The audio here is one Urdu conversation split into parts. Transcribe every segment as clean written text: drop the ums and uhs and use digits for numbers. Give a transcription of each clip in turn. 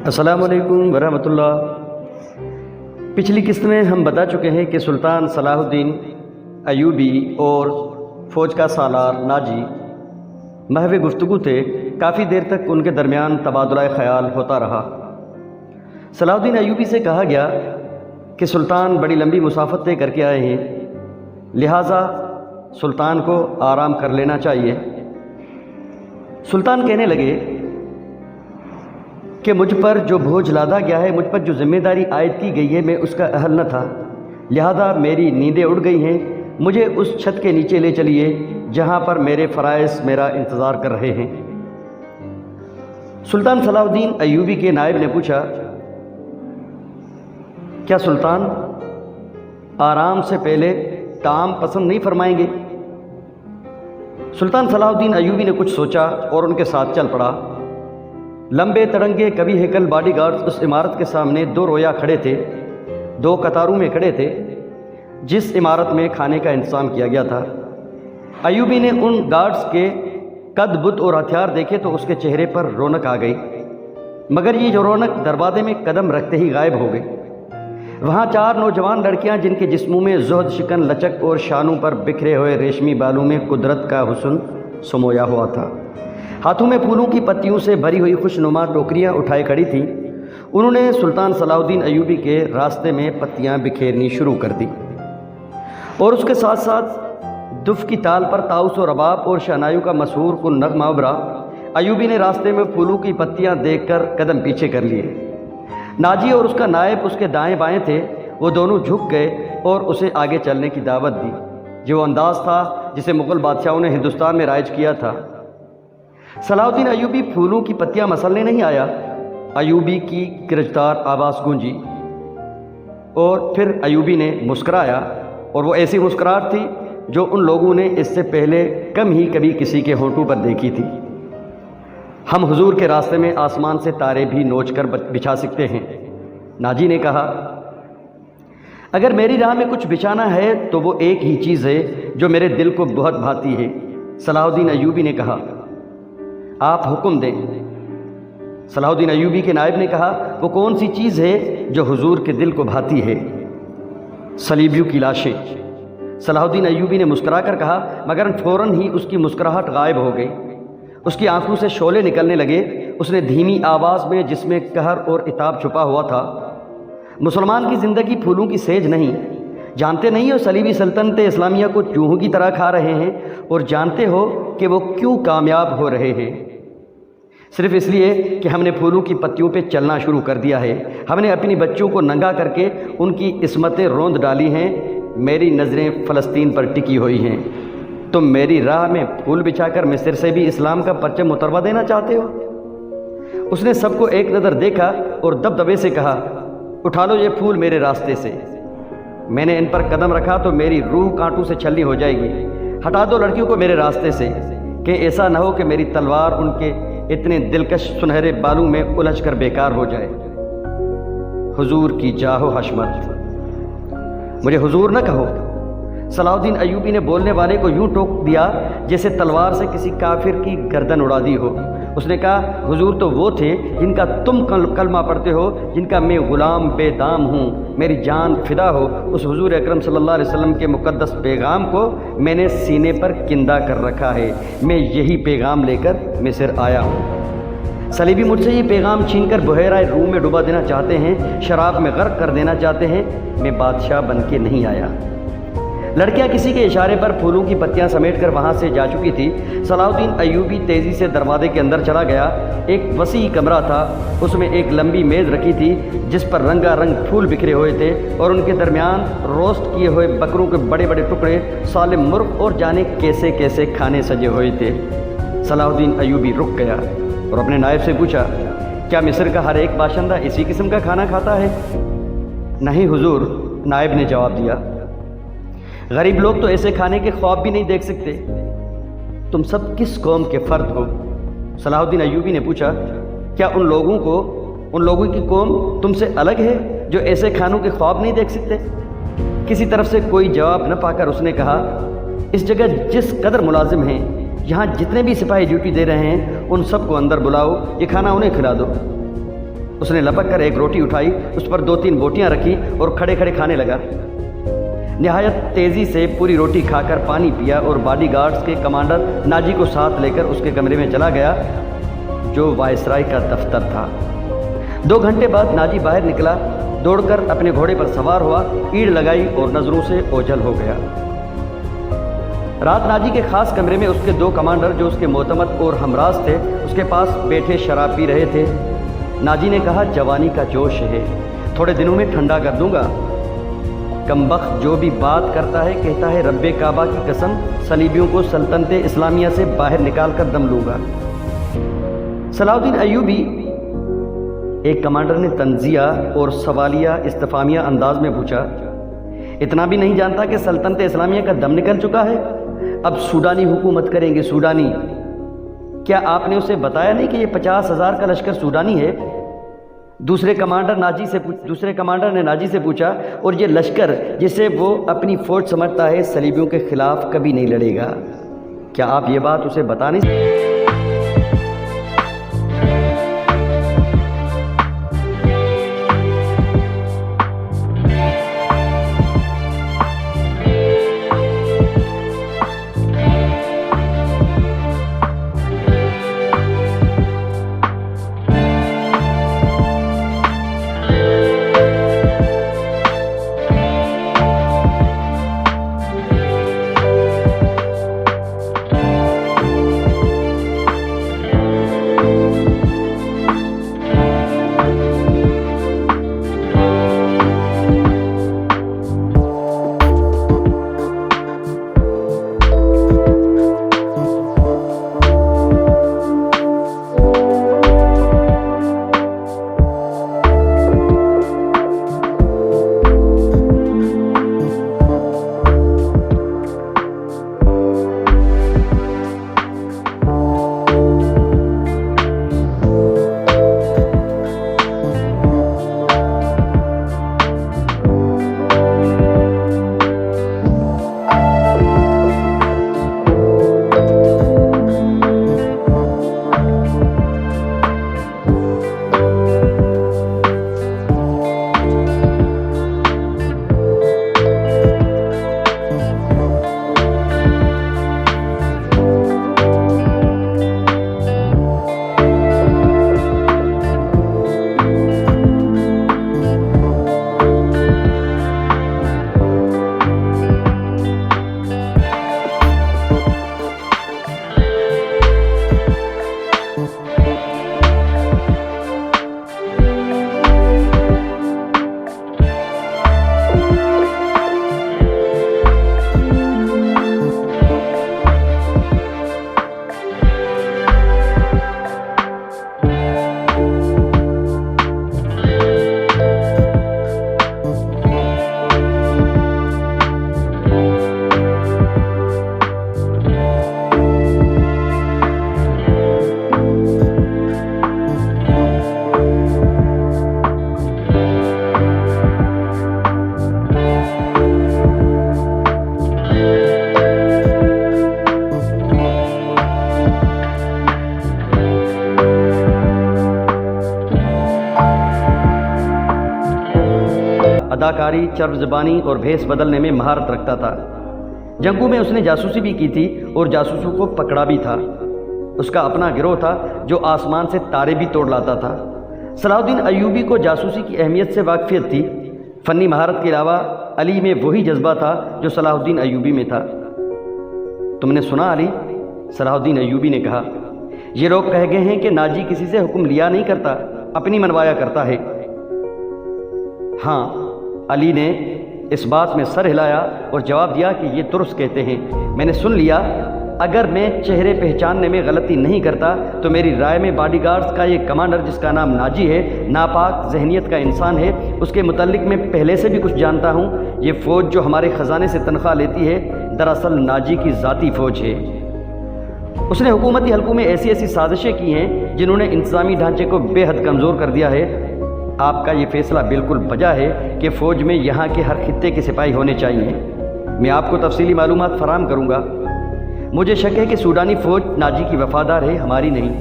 السلام علیکم ورحمۃ اللہ۔ پچھلی قسط میں ہم بتا چکے ہیں کہ سلطان صلاح الدین ایوبی اور فوج کا سالار ناجی محو گفتگو تھے۔ کافی دیر تک ان کے درمیان تبادلہ خیال ہوتا رہا۔ صلاح الدین ایوبی سے کہا گیا کہ سلطان بڑی لمبی مسافت طے کر کے آئے ہیں، لہٰذا سلطان کو آرام کر لینا چاہیے۔ سلطان کہنے لگے کہ مجھ پر جو بوجھ لادا گیا ہے، مجھ پر جو ذمہ داری عائد کی گئی ہے، میں اس کا اہل نہ تھا، لہذا میری نیندیں اڑ گئی ہیں۔ مجھے اس چھت کے نیچے لے چلیے جہاں پر میرے فرائض میرا انتظار کر رہے ہیں۔ سلطان صلاح الدین ایوبی کے نائب نے پوچھا، کیا سلطان آرام سے پہلے کام پسند نہیں فرمائیں گے؟ سلطان صلاح الدین ایوبی نے کچھ سوچا اور ان کے ساتھ چل پڑا۔ لمبے تڑنگے کبھی ہیکل باڈی گارڈز اس عمارت کے سامنے دو رویا کھڑے تھے، دو قطاروں میں کھڑے تھے جس عمارت میں کھانے کا انتظام کیا گیا تھا۔ ایوبی نے ان گارڈز کے قد بت اور ہتھیار دیکھے تو اس کے چہرے پر رونق آ گئی، مگر یہ جو رونق دروازے میں قدم رکھتے ہی غائب ہو گئی۔ وہاں چار نوجوان لڑکیاں جن کے جسموں میں زہد شکن لچک اور شانوں پر بکھرے ہوئے ریشمی بالوں میں قدرت کا حسن سمویا ہوا تھا، ہاتھوں میں پھولوں کی پتیوں سے بھری ہوئی خوشنما ٹوکریاں اٹھائے کھڑی تھیں۔ انہوں نے سلطان صلاح الدین ایوبی کے راستے میں پتیاں بکھیرنی شروع کر دی اور اس کے ساتھ ساتھ دف کی تال پر طاؤس و رباب اور شہنایوں کا مسحور کن نغمہ ابھرا۔ ایوبی نے راستے میں پھولوں کی پتیاں دیکھ کر قدم پیچھے کر لیے۔ ناجی اور اس کا نائب اس کے دائیں بائیں تھے، وہ دونوں جھک گئے اور اسے آگے چلنے کی دعوت دی، جو انداز تھا جسے مغل بادشاہوں نے ہندوستان میں رائج کیا تھا۔ صلاح الدین ایوبی پھولوں کی پتیاں مسلنے نہیں آیا۔ ایوبی کی کرجدار آواز گونجی اور پھر ایوبی نے مسکرایا، اور وہ ایسی مسکراہٹ تھی جو ان لوگوں نے اس سے پہلے کم ہی کبھی کسی کے ہونٹوں پر دیکھی تھی۔ ہم حضور کے راستے میں آسمان سے تارے بھی نوچ کر بچھا سکتے ہیں، ناجی نے کہا۔ اگر میری راہ میں کچھ بچھانا ہے تو وہ ایک ہی چیز ہے جو میرے دل کو بہت بھاتی ہے، صلاح الدین ایوبی نے کہا۔ آپ حکم دیں۔ صلاح الدین ایوبی کے نائب نے کہا، وہ کون سی چیز ہے جو حضور کے دل کو بھاتی ہے؟ صلیبیوں کی لاشیں۔ صلاح الدین ایوبی نے مسکرا کر کہا، مگر فوراً ہی اس کی مسکراہٹ غائب ہو گئی۔ اس کی آنکھوں سے شعلے نکلنے لگے۔ اس نے دھیمی آواز میں، جس میں قہر اور عتاب چھپا ہوا تھا، مسلمان کی زندگی پھولوں کی سیج نہیں، جانتے نہیں ہو صلیبی سلطنت اسلامیہ کو چوہوں کی طرح کھا رہے ہیں، اور جانتے ہو کہ وہ کیوں کامیاب ہو رہے ہیں؟ صرف اس لیے کہ ہم نے پھولوں کی پتیوں پہ چلنا شروع کر دیا ہے۔ ہم نے اپنی بچوں کو ننگا کر کے ان کی عصمتیں روند ڈالی ہیں۔ میری نظریں فلسطین پر ٹکی ہوئی ہیں، تم میری راہ میں پھول بچھا کر مصر سے بھی اسلام کا پرچم اتروا دینا چاہتے ہو؟ اس نے سب کو ایک نظر دیکھا اور دبدبے سے کہا، اٹھا لو یہ پھول میرے راستے سے۔ میں نے ان پر قدم رکھا تو میری روح کانٹوں سے چھلنی ہو جائے گی۔ ہٹا دو لڑکیوں کو میرے راستے سے، کہ ایسا نہ ہو کہ میری تلوار ان کے اتنے دلکش سنہرے بالوں میں الجھ کر بیکار ہو جائے۔ حضور کی جاہ و حشمت۔ مجھے حضور نہ کہو۔ صلاح الدین ایوبی نے بولنے والے کو یوں ٹوک دیا جیسے تلوار سے کسی کافر کی گردن اڑا دی ہو۔ اس نے کہا، حضور تو وہ تھے جن کا تم کلمہ پڑھتے ہو، جن کا میں غلام بے دام ہوں، میری جان فدا ہو۔ اس حضور اکرم صلی اللہ علیہ وسلم کے مقدس پیغام کو میں نے سینے پر کندہ کر رکھا ہے۔ میں یہی پیغام لے کر مصر آیا ہوں۔ صلیبی مجھ سے یہ پیغام چھین کر بحیرہ روم میں ڈبا دینا چاہتے ہیں، شراب میں غرق کر دینا چاہتے ہیں۔ میں بادشاہ بن کے نہیں آیا۔ لڑکیاں کسی کے اشارے پر پھولوں کی پتیاں سمیٹ کر وہاں سے جا چکی تھی۔ صلاح الدین ایوبی تیزی سے دروازے کے اندر چلا گیا۔ ایک وسیع کمرہ تھا، اس میں ایک لمبی میز رکھی تھی جس پر رنگا رنگ پھول بکھرے ہوئے تھے، اور ان کے درمیان روسٹ کیے ہوئے بکروں کے بڑے بڑے ٹکڑے، سالم مرغ اور جانے کیسے کیسے کھانے سجے ہوئے تھے۔ صلاح الدین ایوبی رک گیا اور اپنے نائب سے پوچھا، کیا مصر کا ہر ایک باشندہ اسی قسم کا کھانا کھاتا ہے؟ نہیں حضور، نائب نے جواب دیا، غریب لوگ تو ایسے کھانے کے خواب بھی نہیں دیکھ سکتے۔ تم سب کس قوم کے فرد ہو؟ صلاح الدین ایوبی نے پوچھا، کیا ان لوگوں کی قوم تم سے الگ ہے جو ایسے کھانوں کے خواب نہیں دیکھ سکتے؟ کسی طرف سے کوئی جواب نہ پا کر اس نے کہا، اس جگہ جس قدر ملازم ہیں، یہاں جتنے بھی سپاہی ڈیوٹی دے رہے ہیں، ان سب کو اندر بلاؤ، یہ کھانا انہیں کھلا دو۔ اس نے لپک کر ایک روٹی اٹھائی، اس پر 2-3 بوٹیاں رکھی اور کھڑے کھڑے کھانے لگا۔ نہایت تیزی سے پوری روٹی کھا کر پانی پیا اور باڈی گارڈز کے کمانڈر ناجی کو ساتھ لے کر اس کے کمرے میں چلا گیا جو وائسرائے کا دفتر تھا۔ 2 گھنٹے بعد ناجی باہر نکلا، دوڑ کر اپنے گھوڑے پر سوار ہوا، ایڑ لگائی اور نظروں سے اوجھل ہو گیا۔ رات ناجی کے خاص کمرے میں اس کے 2 کمانڈر جو اس کے معتمد اور ہمراز تھے اس کے پاس بیٹھے شراب پی رہے تھے۔ ناجی نے کہا، جوانی کا جوش ہے، تھوڑے دنوں میں ٹھنڈا کر دوں گا۔ کمبخت جو بھی بات کرتا ہے کہتا ہے رب کعبہ کی قسم صلیبیوں کو سلطنت اسلامیہ سے باہر نکال کر دم لوں گا۔ صلاح الدین ایوبی، ایک کمانڈر نے طنزیہ اور سوالیہ استفہامیہ انداز میں پوچھا، اتنا بھی نہیں جانتا کہ سلطنت اسلامیہ کا دم نکل چکا ہے؟ اب سوڈانی حکومت کریں گے، سوڈانی۔ کیا آپ نے اسے بتایا نہیں کہ یہ 50,000 کا لشکر سوڈانی ہے؟ دوسرے کمانڈر نے ناجی سے پوچھا، اور یہ لشکر جسے وہ اپنی فوج سمجھتا ہے صلیبیوں کے خلاف کبھی نہیں لڑے گا، کیا آپ یہ بات اسے بتا نہیں سکتے؟ اداکاری، چرب زبانی اور بھیس بدلنے میں مہارت رکھتا تھا۔ جنگوں میں اس نے جاسوسی بھی کی تھی اور جاسوسوں کو پکڑا بھی تھا۔ اس کا اپنا گروہ تھا جو آسمان سے تارے بھی توڑ لاتا تھا۔ صلاح الدین ایوبی کو جاسوسی کی اہمیت سے واقفیت تھی۔ فنی مہارت کے علاوہ علی میں وہی جذبہ تھا جو صلاح الدین ایوبی میں تھا۔ تم نے سنا علی؟ صلاح الدین ایوبی نے کہا، یہ لوگ کہہ گئے ہیں کہ ناجی کسی سے حکم لیا نہیں کرتا، اپنی منوایا کرتا ہے۔ ہاں، علی نے اس بات میں سر ہلایا اور جواب دیا کہ یہ درست کہتے ہیں، میں نے سن لیا۔ اگر میں چہرے پہچاننے میں غلطی نہیں کرتا تو میری رائے میں باڈی گارڈز کا یہ کمانڈر جس کا نام ناجی ہے ناپاک ذہنیت کا انسان ہے۔ اس کے متعلق میں پہلے سے بھی کچھ جانتا ہوں۔ یہ فوج جو ہمارے خزانے سے تنخواہ لیتی ہے دراصل ناجی کی ذاتی فوج ہے۔ اس نے حکومتی حلقوں میں ایسی سازشیں کی ہیں جنہوں نے انتظامی ڈھانچے کو بے حد کمزور کر دیا ہے۔ آپ کا یہ فیصلہ بالکل بجا ہے کہ فوج میں یہاں کے ہر خطے کے سپاہی ہونے چاہیے۔ میں آپ کو تفصیلی معلومات فراہم کروں گا۔ مجھے شک ہے کہ سوڈانی فوج ناجی کی وفادار ہے، ہماری نہیں۔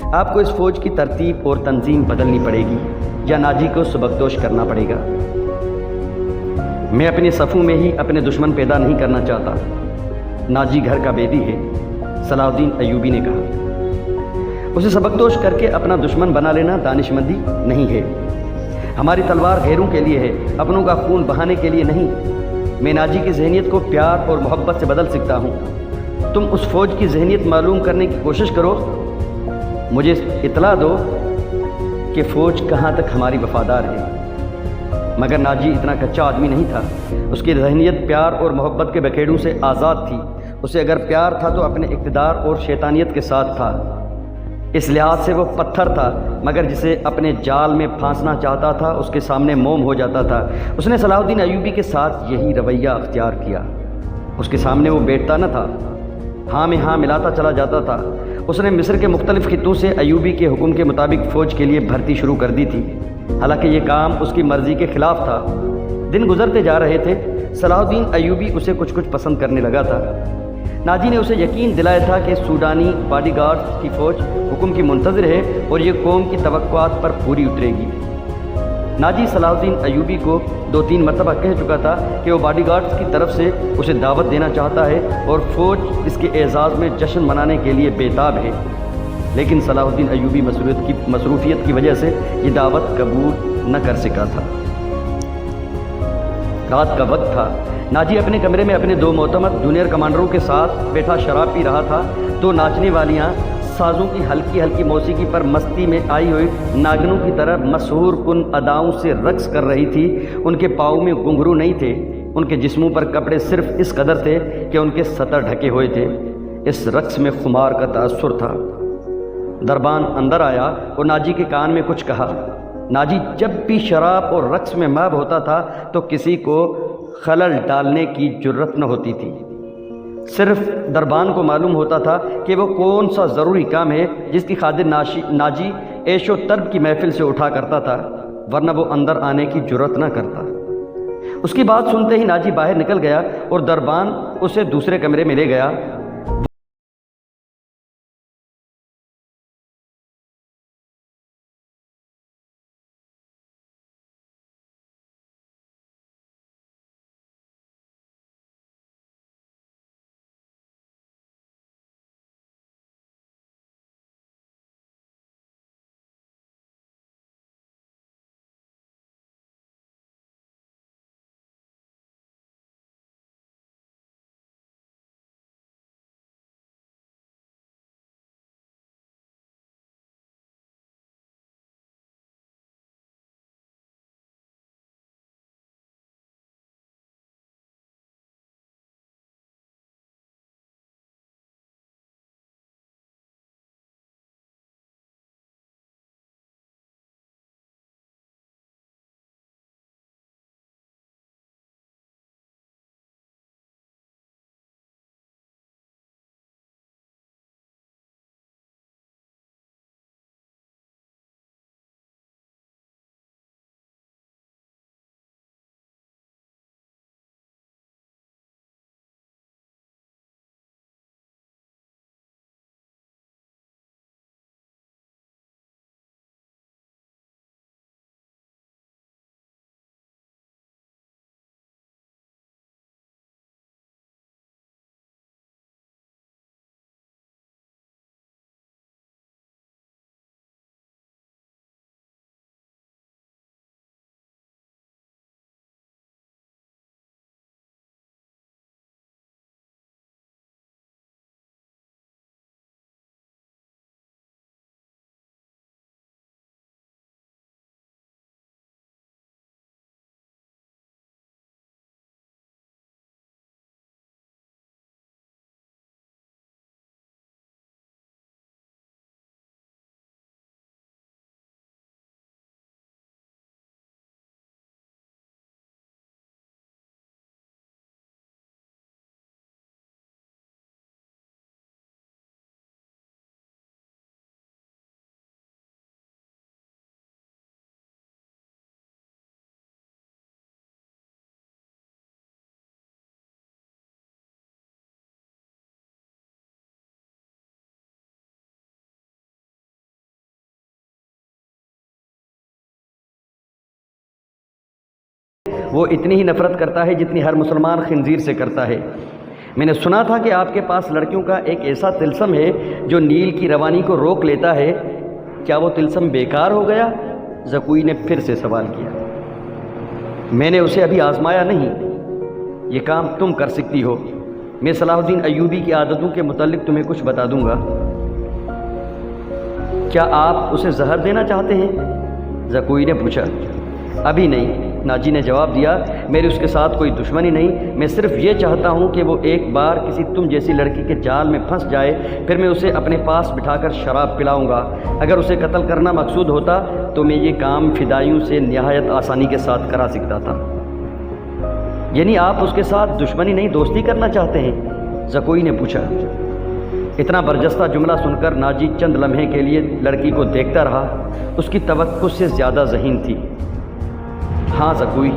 آپ کو اس فوج کی ترتیب اور تنظیم بدلنی پڑے گی یا ناجی کو سبکدوش کرنا پڑے گا۔ میں اپنے صفوں میں ہی اپنے دشمن پیدا نہیں کرنا چاہتا۔ ناجی گھر کا بیدی ہے، صلاح الدین ایوبی نے کہا۔ اسے سبکدوش کر کے اپنا دشمن بنا لینا دانش مندی نہیں ہے۔ ہماری تلوار غیروں کے لیے ہے، اپنوں کا خون بہانے کے لیے نہیں۔ میں ناجی کی ذہنیت کو پیار اور محبت سے بدل سکتا ہوں۔ تم اس فوج کی ذہنیت معلوم کرنے کی کوشش کرو، مجھے اطلاع دو کہ فوج کہاں تک ہماری وفادار ہے۔ مگر ناجی اتنا کچا آدمی نہیں تھا۔ اس کی ذہنیت پیار اور محبت کے بکھیڑوں سے آزاد تھی۔ اسے اگر پیار تھا تو اپنے اقتدار اور شیطانیت کے ساتھ تھا۔ اس لحاظ سے وہ پتھر تھا، مگر جسے اپنے جال میں پھانسنا چاہتا تھا اس کے سامنے موم ہو جاتا تھا۔ اس نے صلاح الدین ایوبی کے ساتھ یہی رویہ اختیار کیا۔ اس کے سامنے وہ بیٹھتا نہ تھا، ہاں میں ہاں ملاتا چلا جاتا تھا۔ اس نے مصر کے مختلف خطوں سے ایوبی کے حکم کے مطابق فوج کے لیے بھرتی شروع کر دی تھی، حالانکہ یہ کام اس کی مرضی کے خلاف تھا۔ دن گزرتے جا رہے تھے، صلاح الدین ایوبی اسے کچھ پسند کرنے لگا تھا۔ ناجی نے اسے یقین دلایا تھا کہ سوڈانی باڈی گارڈز کی فوج حکم کی منتظر ہے اور یہ قوم کی توقعات پر پوری اترے گی۔ ناجی صلاح الدین ایوبی کو 2-3 مرتبہ کہہ چکا تھا کہ وہ باڈی گارڈز کی طرف سے اسے دعوت دینا چاہتا ہے اور فوج اس کے اعزاز میں جشن منانے کے لیے بےتاب ہے، لیکن صلاح الدین ایوبی مصروفیت کی وجہ سے یہ دعوت قبول نہ کر سکا تھا۔ رات کا وقت تھا۔ ناجی اپنے کمرے میں اپنے 2 معتمد جونیئر کمانڈروں کے ساتھ بیٹھا شراب پی رہا تھا تو ناچنے والیاں سازوں کی ہلکی ہلکی موسیقی پر مستی میں آئی ہوئی ناگنوں کی طرح مسحور کن اداؤں سے رقص کر رہی تھی۔ ان کے پاؤں میں گھنگرو نہیں تھے، ان کے جسموں پر کپڑے صرف اس قدر تھے کہ ان کے سطر ڈھکے ہوئے تھے۔ اس رقص میں خمار کا تاثر تھا۔ دربان اندر آیا اور ناجی کے کان میں کچھ کہا۔ ناجی جب بھی شراب اور رقص میں ماب ہوتا تھا تو کسی کو خلل ڈالنے کی جرت نہ ہوتی تھی۔ صرف دربان کو معلوم ہوتا تھا کہ وہ کون سا ضروری کام ہے جس کی خاطر ناجی عیش و طرب کی محفل سے اٹھا کرتا تھا، ورنہ وہ اندر آنے کی جرت نہ کرتا۔ اس کی بات سنتے ہی ناجی باہر نکل گیا اور دربان اسے دوسرے کمرے میں لے گیا۔ وہ اتنی ہی نفرت کرتا ہے جتنی ہر مسلمان خنزیر سے کرتا ہے۔ میں نے سنا تھا کہ آپ کے پاس لڑکیوں کا ایک ایسا طلسم ہے جو نیل کی روانی کو روک لیتا ہے، کیا وہ طلسم بیکار ہو گیا؟ زکوئی نے پھر سے سوال کیا۔ میں نے اسے ابھی آزمایا نہیں، یہ کام تم کر سکتی ہو۔ میں صلاح الدین ایوبی کی عادتوں کے متعلق تمہیں کچھ بتا دوں گا۔ کیا آپ اسے زہر دینا چاہتے ہیں؟ زکوئی نے پوچھا۔ ابھی نہیں، ناجی نے جواب دیا، میری اس کے ساتھ کوئی دشمنی نہیں، میں صرف یہ چاہتا ہوں کہ وہ ایک بار کسی تم جیسی لڑکی کے جال میں پھنس جائے، پھر میں اسے اپنے پاس بٹھا کر شراب پلاؤں گا۔ اگر اسے قتل کرنا مقصود ہوتا تو میں یہ کام فدائیوں سے نہایت آسانی کے ساتھ کرا سکتا تھا۔ یعنی آپ اس کے ساتھ دشمنی نہیں، دوستی کرنا چاہتے ہیں؟ زکوئی نے پوچھا۔ اتنا برجستہ جملہ سن کر ناجی چند لمحے کے لیے لڑکی کو دیکھتا رہا، اس کی توقع سے زیادہ ذہین تھی۔ ہاں زکوئی،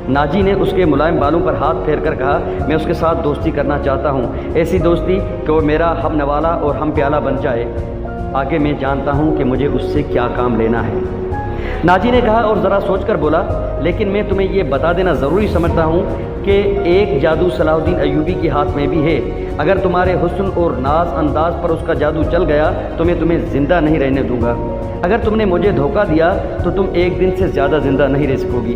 ناجی نے اس کے ملائم بالوں پر ہاتھ پھیر کر کہا، میں اس کے ساتھ دوستی کرنا چاہتا ہوں، ایسی دوستی کہ وہ میرا ہم نوالا اور ہم پیالہ بن جائے۔ آگے میں جانتا ہوں کہ مجھے اس سے کیا کام لینا ہے۔ ناجی نے کہا اور ذرا سوچ کر بولا، لیکن میں تمہیں یہ بتا دینا ضروری سمجھتا ہوں کہ ایک جادو صلاح الدین ایوبی کے ہاتھ میں بھی ہے۔ اگر تمہارے حسن اور ناز انداز پر اس کا جادو چل گیا تو میں تمہیں زندہ نہیں رہنے دوں گا۔ اگر تم نے مجھے دھوکہ دیا تو تم ایک دن سے زیادہ زندہ نہیں رہ سکو گی۔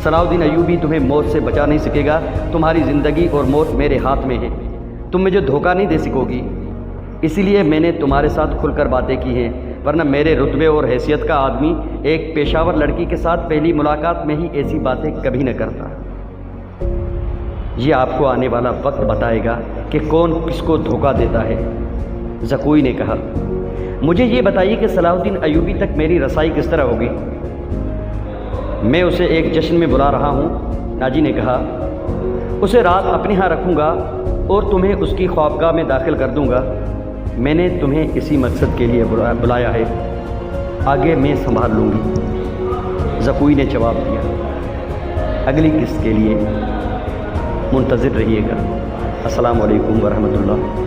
صلاح الدین ایوبی تمہیں موت سے بچا نہیں سکے گا، تمہاری زندگی اور موت میرے ہاتھ میں ہے، تم مجھے دھوکہ نہیں دے سکو گی۔ اسی لیے میں نے تمہارے ساتھ کھل کر باتیں کی ہیں، ورنہ میرے رتبے اور حیثیت کا آدمی ایک پیشاور لڑکی کے ساتھ پہلی ملاقات میں ہی ایسی باتیں کبھی نہ کرتا۔ یہ آپ کو آنے والا وقت بتائے گا کہ کون کس کو دھوکہ دیتا ہے۔ زکوئی نے کہا، مجھے یہ بتائیے کہ صلاح الدین ایوبی تک میری رسائی کس طرح ہوگی؟ میں اسے ایک جشن میں بلا رہا ہوں، ناجی نے کہا، اسے رات اپنے ہاں رکھوں گا اور تمہیں اس کی خوابگاہ میں داخل کر دوں گا۔ میں نے تمہیں اسی مقصد کے لیے بلایا ہے، آگے میں سنبھال لوں گی۔ زکوئی نے جواب دیا۔ اگلی قسط کے لیے منتظر رہیے گا۔ السلام علیکم ورحمۃ اللہ۔